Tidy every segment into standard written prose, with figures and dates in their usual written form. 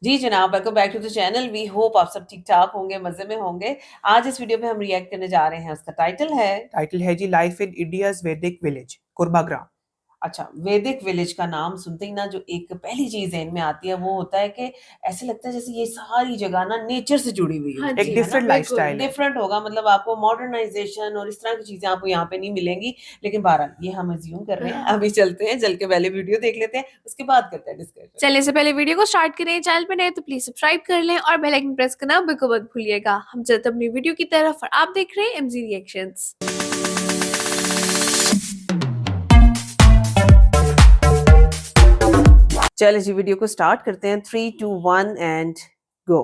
जी जनाब, welcome back to the channel. We hope आप सब ठीक-ठाक होंगे, मज़े में होंगे। आज इस वीडियो पे हम रिएक्ट करने जा रहे हैं, उसका टाइटल है जी लाइफ इन इंडियाज वैदिक विलेज कुर्बाग्राम। अच्छा, वैदिक विलेज का नाम सुनते ही ना जो एक पहली चीज़ ज़हन में आती है वो होता है कि ऐसे लगता है जैसे ये सारी जगह ना नेचर से जुड़ी हुई हो। हाँ एक जी, है ना? डिफरेंट बिल्कुल। लाइफस्टाइल है। डिफरेंट होगा मतलब आपको मॉडर्नाइज़ेशन और इस तरह की चीज़ें आपको यहाँ पे नहीं मिलेंगी। लेकिन बहरहाल ये हम अज़्यूम कर रहे हैं। अभी चलते हैं, चल के पहले वीडियो देख लेते हैं, उसके बाद करते हैं डिस्कशन। चलने से पहले वीडियो को स्टार्ट करें, चैनल पे नए तो प्लीज सब्सक्राइब कर लें और बेल आइकन प्रेस करना बिल्कुल मत भूलिएगा। हम चलते हैं अपनी वीडियो की तरफ और आप देख रहे हैं एमजी रिएक्शंस। चलिए जी वीडियो को स्टार्ट करते हैं। 3, 2, 1 एंड गो।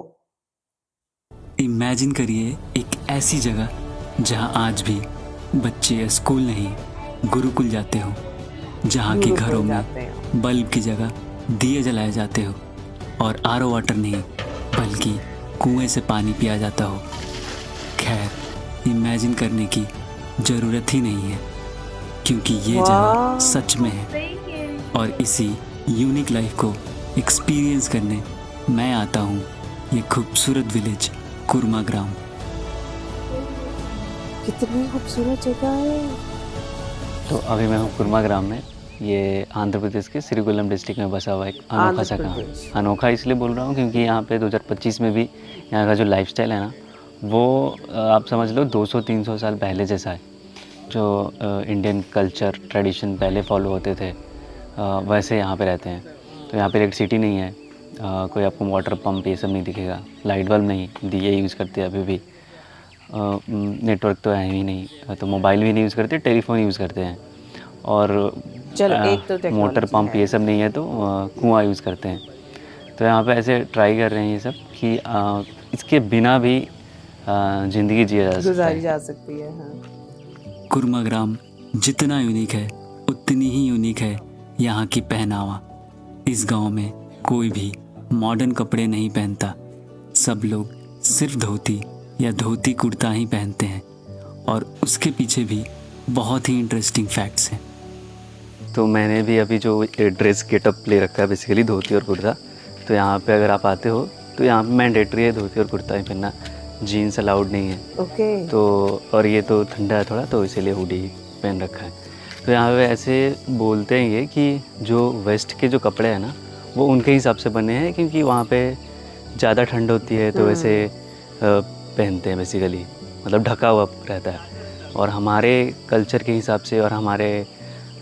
इमेजिन करिए एक ऐसी जगह जहां आज भी बच्चे स्कूल नहीं गुरुकुल जाते हो, जहां के घरों में बल्ब की जगह दिए जलाए जाते हो और आरओ वाटर नहीं बल्कि कुएं से पानी पिया जाता हो। खैर इमेजिन करने की ज़रूरत ही नहीं है क्योंकि ये जगह सच में है और इसी यूनिक लाइफ को एक्सपीरियंस करने मैं आता हूँ ये खूबसूरत विलेज कुर्माग्राम। कितनी खूबसूरत जगह है। तो अभी मैं हूँ कुर्माग्राम में। ये आंध्र प्रदेश के श्रीकुलम डिस्ट्रिक्ट में बसा हुआ एक अनोखा सा गाँव है। अनोखा इसलिए बोल रहा हूँ क्योंकि यहाँ पे 2025 में भी यहाँ का जो लाइफस्टाइल है ना वो आप समझ लो 200-300 साल पहले जैसा है। जो इंडियन कल्चर ट्रेडिशन पहले फॉलो होते थे वैसे यहाँ पे रहते हैं। तो यहाँ पे इलेक्ट्रिसिटी नहीं है, कोई आपको वाटर पंप ये सब नहीं दिखेगा, लाइट बल्ब नहीं, दिए यूज़ करते हैं अभी भी। नेटवर्क तो है ही नहीं, तो मोबाइल भी नहीं यूज़ करते, टेलीफोन यूज़ करते हैं और एक तो मोटर पंप ये सब नहीं है तो कुआं यूज़ करते हैं। तो यहाँ पे ऐसे ट्राई कर रहे हैं ये सब कि इसके बिना भी ज़िंदगी जिया जा गुजारी जा सकती है। हाँ। कुर्माग्राम जितना यूनिक है उतनी ही यूनिक है यहाँ की पहनावा। इस गांव में कोई भी मॉडर्न कपड़े नहीं पहनता, सब लोग सिर्फ धोती या धोती कुर्ता ही पहनते हैं और उसके पीछे भी बहुत ही इंटरेस्टिंग फैक्ट्स हैं। तो मैंने भी अभी जो ड्रेस गेटअप ले रखा है बेसिकली धोती और कुर्ता। तो यहाँ पे अगर आप आते हो तो यहाँ पे मैंडेटरी है धोती और कुर्ता ही पहनना, जीन्स अलाउड नहीं है। ओके। तो और ये तो ठंडा है थोड़ा तो इसीलिए हुडी पहन रखा है। तो यहाँ पे ऐसे बोलते हैं ये कि जो वेस्ट के जो कपड़े हैं ना वो उनके हिसाब से बने हैं क्योंकि वहाँ पे ज़्यादा ठंड होती है तो वैसे पहनते हैं बेसिकली, मतलब ढका हुआ रहता है। और हमारे कल्चर के हिसाब से और हमारे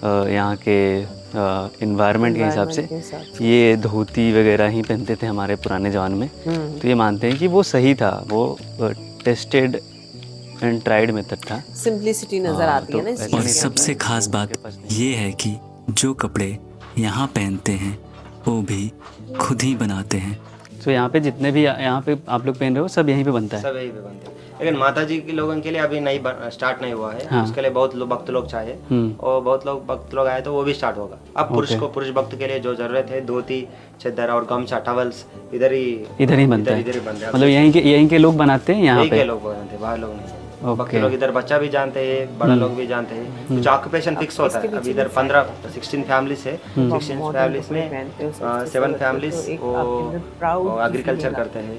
यहाँ के इन्वायरमेंट के हिसाब से ये धोती वगैरह ही पहनते थे हमारे पुराने ज़माने में। तो ये मानते हैं कि वो सही था, वो टेस्टेड एंड ट्राइड मेथड था। सिंपलिसिटी नजर आती है ना इसमें। और सबसे खास बात ये है कि जो कपड़े यहाँ पहनते हैं वो भी खुद ही बनाते हैं। तो यहाँ पे जितने भी यहाँ पे आप लोग पहन रहे हो सब यहीं पे बनता है। सब यहीं पे बनते हैं, लेकिन माता जी के लोगों के लिए अभी नहीं स्टार्ट नहीं हुआ है। हाँ। उसके लिए बहुत भक्त लोग चाहिए और बहुत लोग भक्त लोग आए तो वो भी स्टार्ट होगा। अब पुरुष भक्त के लिए जो जरूरत है धोती चद्दर और गमछा टवल्स इधर ही बनता है। मतलब यहीं के लोग बनाते हैं, यहाँ पे लोग बनाते हैं, बाहर लोग नहीं। भक्त लोग इधर बच्चा भी जानते हैं, बड़ा लोग भी जानते हैं। कुछ ऑक्यूपेशन फिक्स होता है। अभी इधर 16 फैमिलीज है। 16 फैमिलीज में 7 फैमिलीज वो एग्रीकल्चर करते हैं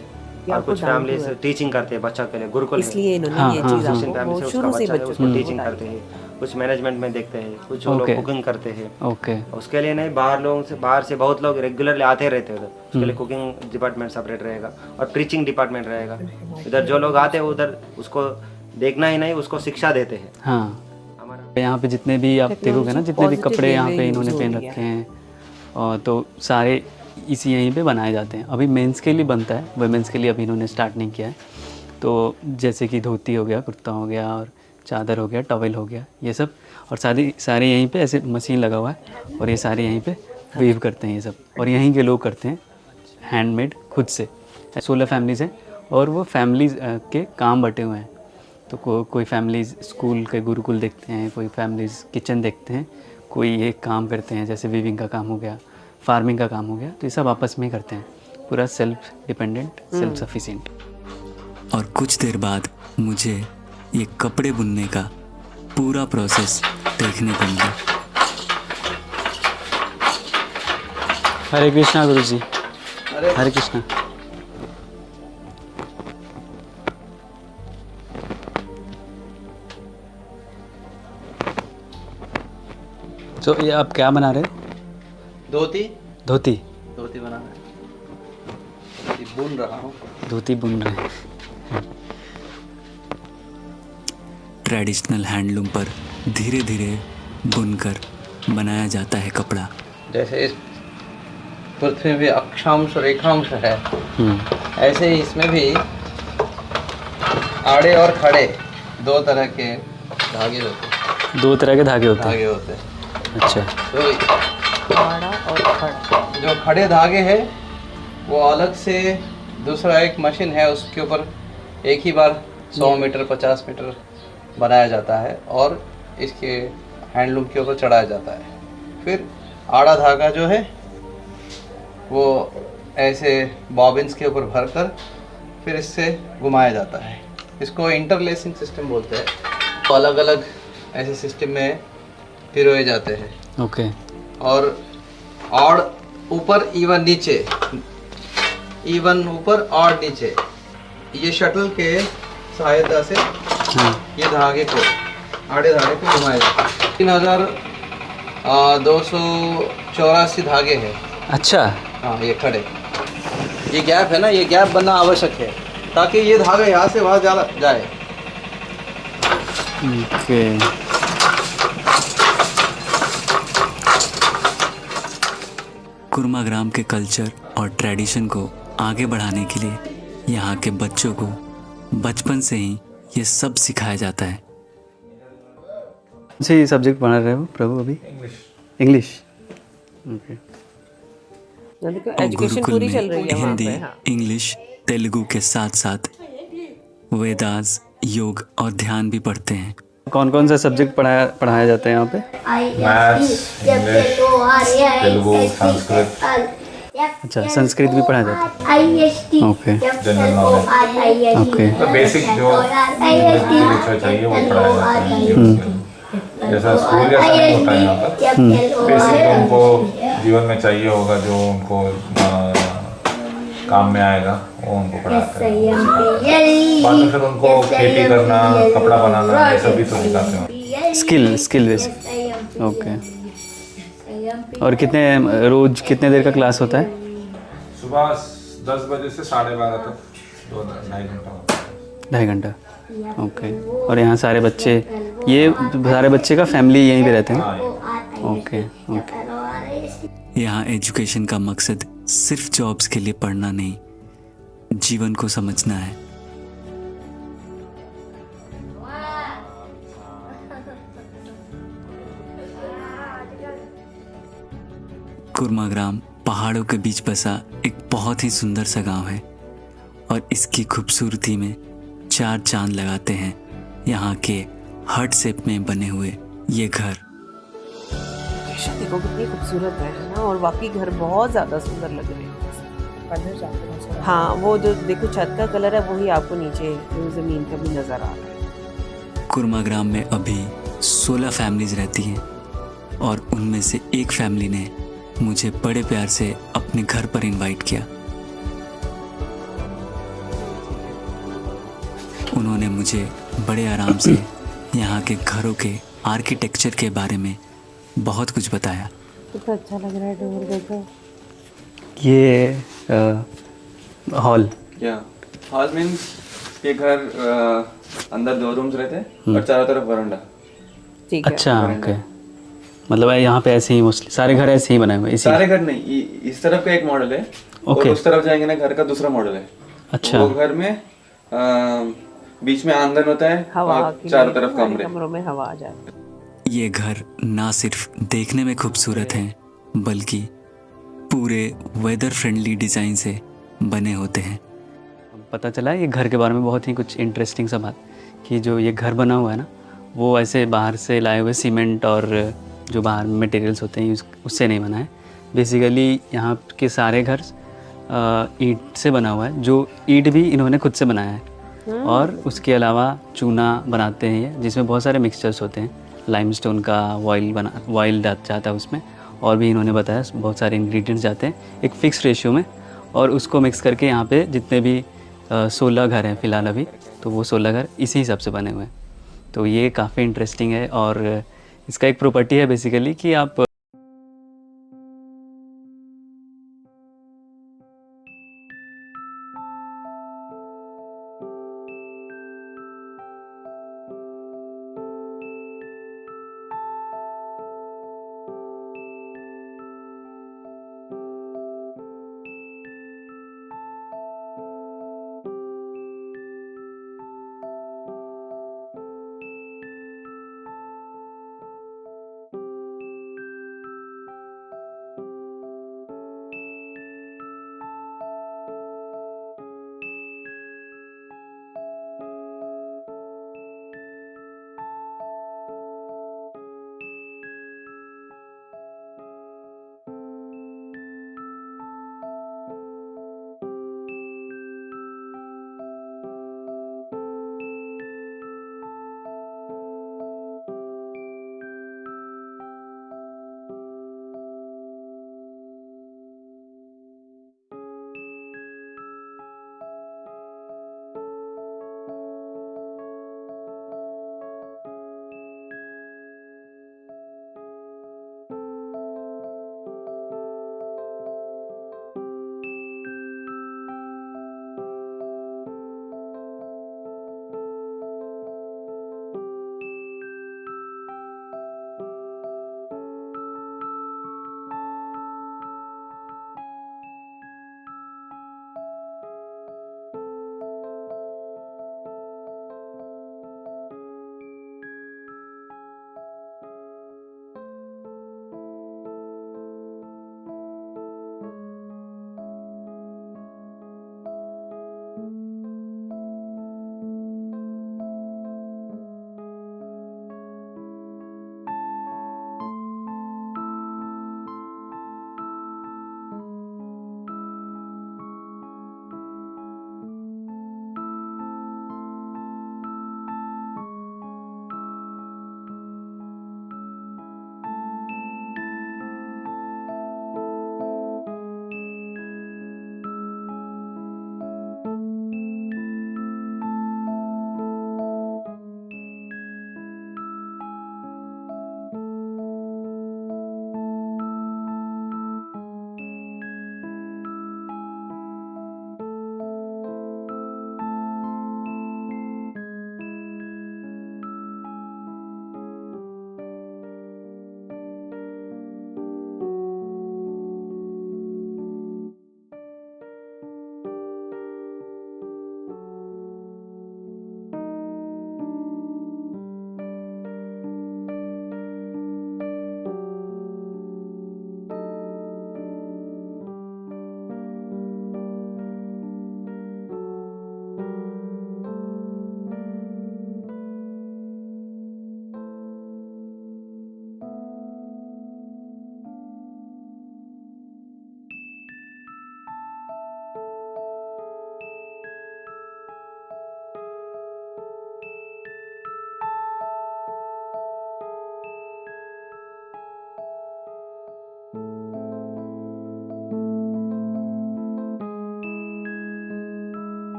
और कुछ फैमिलीज टीचिंग करते हैं बच्चा के लिए, गुरुकुल है। इसलिए इन्होंने ये चीज क्रिश्चियन फैमिली से उसका बच्चा है उसको टीचिंग सिखाया। करते हैं, कुछ मैनेजमेंट में देखते हैं, कुछ लोग कुकिंग करते हैं। ओके। उसके लिए नहीं, बाहर से बहुत लोग रेगुलरली आते रहते हैं उधर। उसके लिए कुकिंग डिपार्टमेंट सेपरेट रहेगा और प्रीचिंग डिपार्टमेंट रहेगा। इधर जो लोग आते हैं उधर उसको देखना ही नहीं, उसको शिक्षा देते हैं। हाँ, यहाँ पे जितने भी आप देखोगे ना, जितने भी कपड़े यहाँ पे इन्होंने पहन रखे हैं और तो सारे इसी यहीं पे बनाए जाते हैं। अभी मेंस के लिए बनता है, वुमेंस के लिए अभी इन्होंने स्टार्ट नहीं किया है। तो जैसे कि धोती हो गया, कुर्ता हो गया और चादर हो गया, टॉवेल हो गया, ये सब। और सारे यहीं पे ऐसे मशीन लगा हुआ है और ये सारे यहीं पे वीव करते हैं ये सब। और यहीं के लोग करते हैं हैंडमेड खुद से। 16 फैमिलीज़ हैं और वो फैमिलीज़ के काम बटे हुए हैं। तो कोई फैमिलीज़ स्कूल के गुरुकुल देखते हैं, कोई फैमिलीज़ किचन देखते हैं, कोई ये काम करते हैं जैसे वीविंग का काम हो गया, फार्मिंग का काम हो गया। तो ये सब आपस में ही करते हैं, पूरा सेल्फ डिपेंडेंट, सेल्फ सफिशिएंट। और कुछ देर बाद मुझे ये कपड़े बुनने का पूरा प्रोसेस देखने को मिला। हरे कृष्णा गुरु जी। हरे कृष्णा। तो ये आप क्या बना रहे हो? धोती धोती। धोती बना रहा है, धोती बुन रहा हूँ। धोती बुन रहे हैं। ट्रेडिशनल हैंडलूम पर धीरे धीरे बुनकर बनाया जाता है कपड़ा। जैसे इस पृथ्वी में अक्षांश रेखांश है, ऐसे ही इसमें भी आड़े और खड़े दो तरह के धागे होते हैं। दो तरह के धागे होते हैं। धागे होते हैं। अच्छा। तो आड़ा और खड़ा। जो खड़े धागे हैं वो अलग से दूसरा एक मशीन है, उसके ऊपर एक ही बार 100 मीटर 50 मीटर बनाया जाता है और इसके हैंडलूम के ऊपर चढ़ाया जाता है। फिर आड़ा धागा जो है वो ऐसे बॉबिन्स के ऊपर भरकर फिर इससे घुमाया जाता है। इसको इंटरलेसिंग सिस्टम बोलते हैं। तो अलग अलग ऐसे सिस्टम में पिरोए जाते हैं। ओके। और ऑड ऊपर इवन नीचे, इवन ऊपर ऑड नीचे, ये शटल के सहायता से ये धागे को, आड़े धागे को घुमाया जाता है। 3284 धागे हैं। अच्छा। हाँ, ये खड़े, ये गैप है ना, ये गैप बनना आवश्यक है ताकि ये धागा यहाँ से वहाँ जाए। ओके। कुर्माग्राम के कल्चर और ट्रेडिशन को आगे बढ़ाने के लिए यहाँ के बच्चों को बचपन से ही ये सब सिखाया जाता है। जी सब्जेक्ट पढ़ा रहे हो प्रभु अभी? इंग्लिश। ओके। और गुरुकुल में हिंदी, इंग्लिश, तेलुगु के साथ साथ वेदास, योग और ध्यान भी पढ़ते हैं। कौन कौन सा सब्जेक्ट पढ़ाया जाता है यहाँ पे? Maths, English, Telugu, Sanskrit. अच्छा, संस्कृत भी पढ़ाया जाता है। ओके। General knowledge. ओके। तो बेसिक जो लिटरेचर चाहिए वो पढ़ाया जाता है। जैसा स्कूल जैसा नहीं होता है यहाँ पर। बेसिक जो उनको जीवन में चाहिए होगा, जो उनको काम में आएगा, वो उनको पढ़ाते हैं। बाद में फिर उनको खेती करना, कपड़ा बनाना, ये सब भी तो सिखाते हैं। Skill basic. ओके। और रोज कितने देर का क्लास होता है? सुबह 10 बजे से 12:30 तक 2-2.5 घंटा होता है। 2.5 घंटा। ओके। और यहाँ सारे बच्चे का फैमिली यहीं पे रहते हैं? ओके। ओके। यहाँ एजुकेशन का मकसद सिर्फ जॉब्स के लिए पढ़ना नहीं, जीवन को समझना है। कुर्माग्राम पहाड़ों के बीच बसा एक बहुत ही सुंदर सा गांव है और इसकी खूबसूरती में 4 चांद लगाते हैं यहाँ के हट शेप में बने हुए ये घर। देखो कितनी खूबसूरत है ना, और बाकी घर बहुत ज्यादा सुंदर लग रहे हैं। हाँ, वो जो देखो छत का कलर है वही आपको नीचे जमीन का भी नजर आ रहा है। कुर्माग्राम में अभी 16 फैमिलीज रहती हैं और उनमें से एक फैमिली ने मुझे बड़े प्यार से अपने घर पर इनवाइट किया। उन्होंने मुझे बड़े आराम से यहाँ के घरों के आर्किटेक्चर के बारे में बहुत कुछ बताया। कितना अच्छा लग रहा है डोर, देखो। ये हॉल क्या? हॉल मीन्स ये घर अंदर 2 रूम्स रहते हैं और चारों तरफ वरांडा। ठीक है। अच्छा, ओके। मतलब यहाँ पे ऐसे ही मोस्टली सारे घर ऐसे ही बनाए हुए? सारे घर नहीं, इस तरफ का एक मॉडल है और उस तरफ जाएंगे ना, घर का दूसरा मॉडल है। अच्छा। वो घर में बीच में आंगन होता है और चारों तरफ कमरों में हवा आ जाती है। ये घर ना सिर्फ देखने में खूबसूरत हैं, बल्कि पूरे वेदर फ्रेंडली डिज़ाइन से बने होते हैं। पता चला ये घर के बारे में बहुत ही कुछ इंटरेस्टिंग सा बात, कि जो ये घर बना हुआ है ना, वो ऐसे बाहर से लाए हुए सीमेंट और जो बाहर मटेरियल्स होते हैं उससे नहीं बना है। बेसिकली यहाँ के सारे घर ईंट से बना हुआ है, जो ईंट भी इन्होंने खुद से बनाया है। और उसके अलावा चूना बनाते हैं जिसमें बहुत सारे मिक्सचर्स होते हैं। लाइमस्टोन का वॉइल जाता है उसमें, और भी इन्होंने बताया बहुत सारे इंग्रेडिएंट्स जाते हैं एक फ़िक्स रेशियो में, और उसको मिक्स करके यहाँ पे जितने भी 16 घर हैं फ़िलहाल अभी, तो वो 16 घर इसी हिसाब से बने हुए हैं। तो ये काफ़ी इंटरेस्टिंग है और इसका एक प्रॉपर्टी है बेसिकली कि आप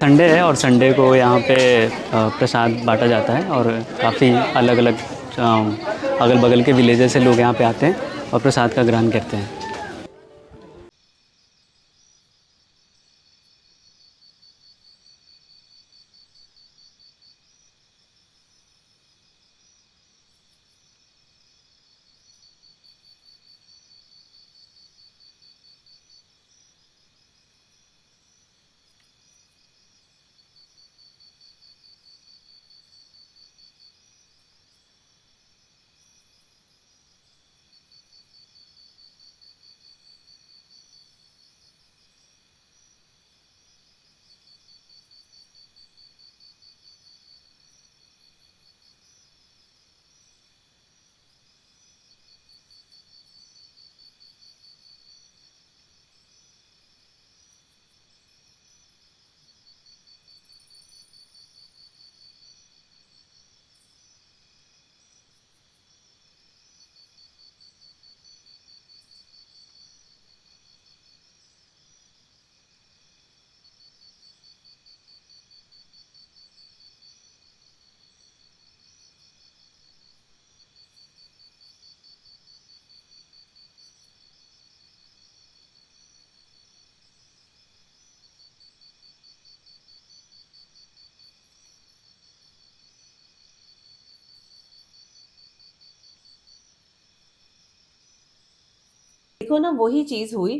संडे है और संडे को यहाँ पे प्रसाद बांटा जाता है और काफ़ी अलग अलग अगल बगल के विलेजेस से लोग यहाँ पे आते हैं और प्रसाद का ग्रहण करते हैं। देखो ना वही चीज हुई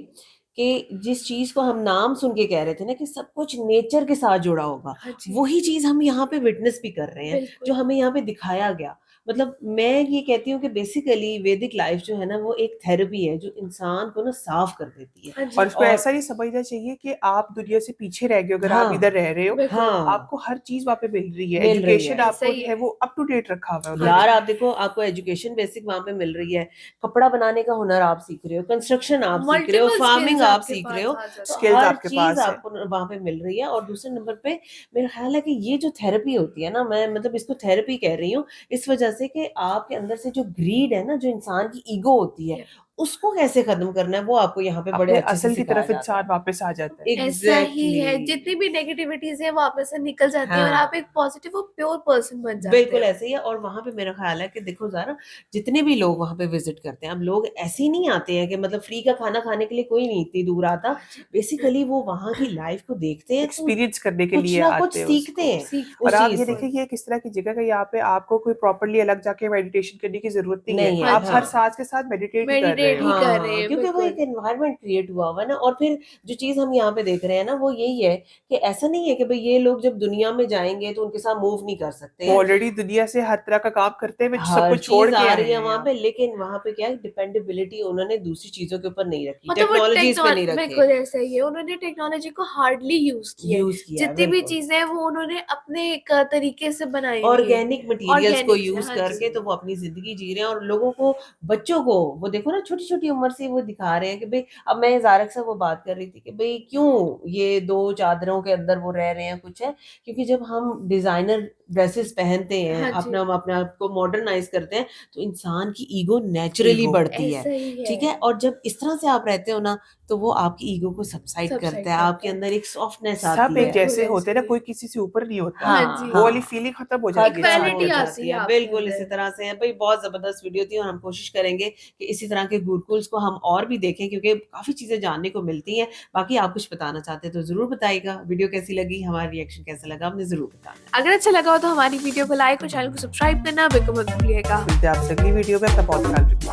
कि जिस चीज को हम नाम सुन के कह रहे थे ना कि सब कुछ नेचर के साथ जुड़ा होगा, हाँ जी, वही चीज हम यहाँ पे विटनेस भी कर रहे हैं, बिल्कुल। जो हमें यहाँ पे दिखाया गया। मतलब मैं ये कहती हूँ कि बेसिकली वैदिक लाइफ जो है ना वो एक थेरेपी है जो इंसान को ना साफ कर देती है। हाँ जी, और इसको ऐसा नहीं समझना चाहिए कि आप दुनिया से पीछे रह गए अगर आप हाँ, इधर रह रहे हो। बिल्कुल। हाँ, आपको हर चीज वहाँ पे मिल रही है, मिल रही एजुकेशन है। आपको सही जो है। है वो अप टू डेट रखा हुआ है उन्होंने। यार आप देखो आपको एजुकेशन बेसिक वहां पे मिल रही है, कपड़ा बनाने का हुनर आप सीख रहे हो, कंस्ट्रक्शन आप सीख रहे हो, मल्टीपल फार्मिंग स्किल्स आप आपके सीख पास रहे हो, आ जाती तो Skills हर आपके चीज पास है। आपको वहां पे मिल रही है। और दूसरे नंबर पे मेरा ख्याल है कि ये जो थेरेपी होती है ना, मैं मतलब इसको थेरेपी कह रही हूँ इस वजह से कि आपके अंदर से जो ग्रीड है ना, जो इंसान की ईगो होती है, उसको कैसे खत्म करना है वो आपको यहाँ पे बड़े अपने अच्छे से असल की सिखाया तरफ जाता इंसान वापस आ जाता है। है। ऐसा ही है, एग्जैक्टली जितनी भी नेगेटिविटीज है वो आप में से निकल जाती है और हाँ। आप एक पॉजिटिव और प्योर पर्सन बन जाते बिल्कुल हो। ऐसे ही है। और वहां पे मेरा ख्याल है कि देखो ज़रा जितने भी लोग वहां पे विजिट करते हैं, अब लोग ऐसे ही नहीं आते हैं कि मतलब फ्री का खाना खाने के लिए कोई नहीं इतनी दूर आता, बेसिकली वो वहां की लाइफ को देखते हैं तो एक्सपीरियंस करने के कुछ लिए ना कुछ आते हैं सीखते उसको। हैं सीखते और उस आप चीज ये से। देखिए कि ये किस तरह की जगह है, यहाँ पे आपको कोई प्रॉपरली अलग जाके मेडिटेशन करने की जरूरत नहीं नहीं है, है, आप हाँ। हर सांस के साथ मेडिटेट ही कर रहे मेडिटेट ही हैं। कर रहे हाँ, हैं, क्योंकि वो बिल्कुल। एक एनवायरनमेंट क्रिएट हुआ हुआ है ना। और फिर जो चीज हम यहाँ पे देख रहे हैं ना वो यही है कि ऐसा नहीं है कि भाई ये लोग जब दुनिया में जाएंगे तो उनके साथ मूव नहीं कर सकते वो हैं। ऑलरेडी दुनिया से हर तरह का काम करते हैं, सब हर कुछ छोड़ चीज के आ आए रही है हैं वहां यहाँ। पे, लेकिन वहां पे क्या है, डिपेंडेबिलिटी उन्होंने दूसरी चीजों के ऊपर नहीं रखी, मतलब वो टेक्नोलॉजीज पे नहीं रखे, बिल्कुल ऐसा ही है, उन्होंने टेक्नोलॉजी को हार्डली यूज किया है। यूज किया है, जितनी भी बिल्कुल। चीजें हैं वो उन्होंने अपने एक तरीके से बनाई हुई है, ऑर्गेनिक मटेरियल्स को ऑर्गेनिक से। यूज हाँ करके जी, तो वो अपनी जिंदगी जी रहे हैं। और लोगों को, बच्चों को वो देखो ना छोटी छोटी उम्र से वो दिखा रहे हैं कि भाई, अब मैं ज़ारक से वो बात कर रही थी कि भाई क्यों ये दो चादरों के अंदर वो रह रहे हैं, कुछ है क्योंकि जब हम डिजाइनर ड्रेसेस पहनते हैं, हाँ जी, अपना अपने आप को मॉडर्नाइज करते हैं, तो इंसान की ईगो नेचुरली ईगो बढ़ती है, ऐसा ही ठीक है, है। और जब इस तरह से आप रहते हो ना तो वो आपकी ईगो को सबसाइड सब करता साइड है, करता आपके है। अंदर एक सॉफ्टनेस सब आती एक है। जैसे बिल्कुल होते हैं ना, ऐसे कोई किसी से ऊपर नहीं होता। हाँ हाँ, जी, वो वाली हाँ, फीलिंग खत्म हो खत्म जाती है हो इंसान के इक्वालिटी अंदर। आती जाती है है, आपके बिल्कुल इसी अंदर। तरह से है भाई। बहुत जबरदस्त वीडियो थी और हम कोशिश करेंगे कि इसी तरह के गुरुकुल्स को हम और भी देखें क्योंकि काफी चीजें जानने को मिलती हैं। बाकी आप कुछ बताना चाहते हैं तो जरूर बताइएगा, वीडियो कैसी लगी, हमारा रिएक्शन कैसा लगा, हमने जरूर बताना है। अगर अच्छा लगा हो तो हमारी वीडियो को लाइक और चैनल को सब्सक्राइब करना बिल्कुल मत भूलिएगा। मिलते हैं आपसे अगली वीडियो में, अपना बहुत ख्याल रखिए।